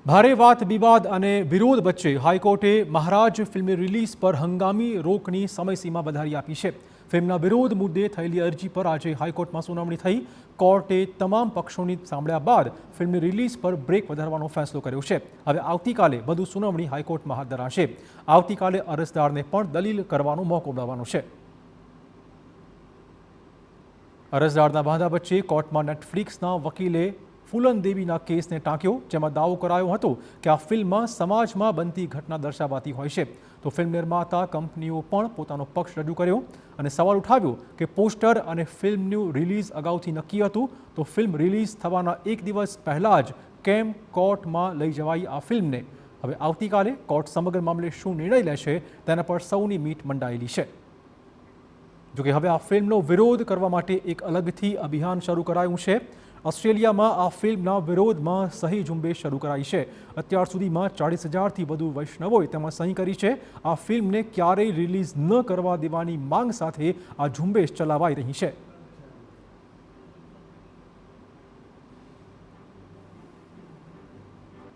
ભારે વાત વિવાદ અને વિરોધ વચ્ચે હાઈકોર્ટે મહારાજ ફિલ્મની રિલીઝ પર હંગામી રોકની સમયસીમા વધારી આપી છે। ફિલ્મના વિરોધ મુદ્દે થયેલી અરજી પર આજે હાઈકોર્ટમાં સુનાવણી થઈ। કોર્ટે તમામ પક્ષોની સાંભળ્યા બાદ ફિલ્મની રિલીઝ પર બ્રેક વધારવાનો ફેસલો કર્યો છે। હવે આવતીકાલે વધુ સુનાવણી હાઈકોર્ટમાં હાથ ધરાશે। આવતીકાલે અરજદારને પણ દલીલ કરવાનો મોકો મળવાનો છે। અરજદારના વાંધા વચ્ચે કોર્ટમાં નેટફ્લિક્સના વકીલે ફૂલન દેવીના કેસને ટાંક્યો, જેમાં દાવો કરાયો હતો કે આ ફિલ્મમાં સમાજમાં બનતી ઘટના દર્શાવાતી હોય છે। તો ફિલ્મ નિર્માતા કંપનીઓ પણ પોતાનો પક્ષ રજૂ કર્યો અને સવાલ ઉઠાવ્યો કે પોસ્ટર અને ફિલ્મનું રિલીઝ અગાઉથી નક્કી હતું, તો ફિલ્મ રિલીઝ થવાના એક દિવસ પહેલાં જ કેમ કોર્ટમાં લઈ જવાઈ આ ફિલ્મને? હવે આવતીકાલે કોર્ટ સમગ્ર મામલે શું નિર્ણય લેશે તેના પર સૌની મીટ મંડાયેલી છે। જોકે હવે આ ફિલ્મનો વિરોધ કરવા માટે એક અલગથી અભિયાન શરૂ કરાયું છે। ઓસ્ટ્રેલિયામાં આ ફિલ્મના વિરોધમાં સહી ઝુંબેશ શરૂ કરાઈ છે। અત્યાર સુધીમાં 40,000થી વધુ વૈષ્ણવોએ તેમાં સહી કરી છે। આ ફિલ્મને ક્યારેય રિલીઝ ન કરવા દેવાની માંગ સાથે આ ઝુંબેશ ચલાવાઈ રહી છે।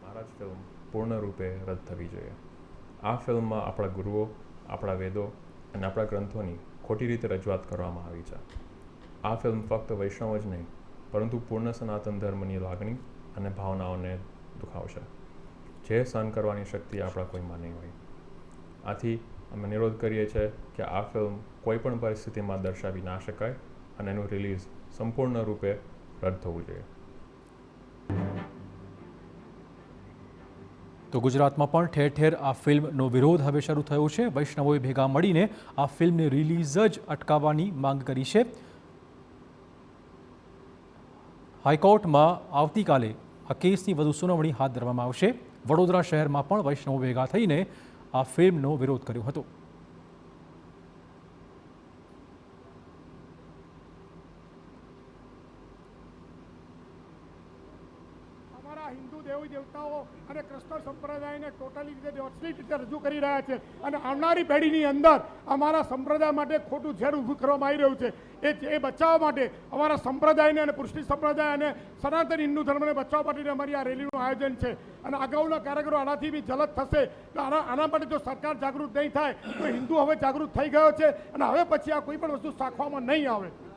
મહારાજ ફિલ્મ પૂર્ણરૂપે રદ થવી જોઈએ। આ ફિલ્મમાં આપણા ગુરુઓ, આપણા વેદો અને આપણા ગ્રંથોની ખોટી રીતે રજૂઆત કરવામાં આવી છે। આ ફિલ્મ ફક્ત વૈષ્ણવ જ નહીં પરંતુ પૂર્ણ સનાતન ધર્મની લાગણી અને ભાવનાઓને દુખાવશે, જે સહન કરવાની શક્તિ આપણા કોઈમાં નહીં હોય। આથી અમે નિરોધ કરીએ છીએ કે આ ફિલ્મ કોઈ પણ પરિસ્થિતિમાં દર્શાવી ના શકાય અને એનું રિલીઝ સંપૂર્ણ રૂપે રદ થવું જોઈએ। તો ગુજરાતમાં પણ ઠેર ઠેર આ ફિલ્મનો વિરોધ હવે શરૂ થયો છે। વૈષ્ણવોએ ભેગા મળીને આ ફિલ્મની રિલીઝ જ અટકાવવાની માંગ કરી છે। હાઈકોર્ટમાં આવતીકાલે આ કેસની વધુ સુનાવણી હાથ ધરવામાં આવશે। વડોદરા શહેરમાં પણ વૈષ્ણવો ભેગા થઈને આ ફિલ્મનો વિરોધ કર્યો હતો। અમારા હિન્દુ દેવી દેવતાઓ અને કૃષ્ણ સંપ્રદાયને ટોટલી રીતે વ્યવસ્થિત રીતે રજૂ કરી રહ્યા છે અને આવનારી પેઢીની અંદર અમારા સંપ્રદાય માટે ખોટું ઝેર ઊભું કરવામાં આવી રહ્યું છે। એ બચાવવા માટે અમારા સંપ્રદાયને અને પુરુષની સંપ્રદાય અને સનાતન હિન્દુ ધર્મને બચાવવા માટે અમારી આ રેલીનું આયોજન છે અને અગાઉના કાર્યકરો આનાથી બી જલદ થશે। તો આના માટે જો સરકાર જાગૃત નહીં થાય તો હિન્દુ હવે જાગૃત થઈ ગયો છે અને હવે પછી આ કોઈ પણ વસ્તુ સાખવામાં નહીં આવે।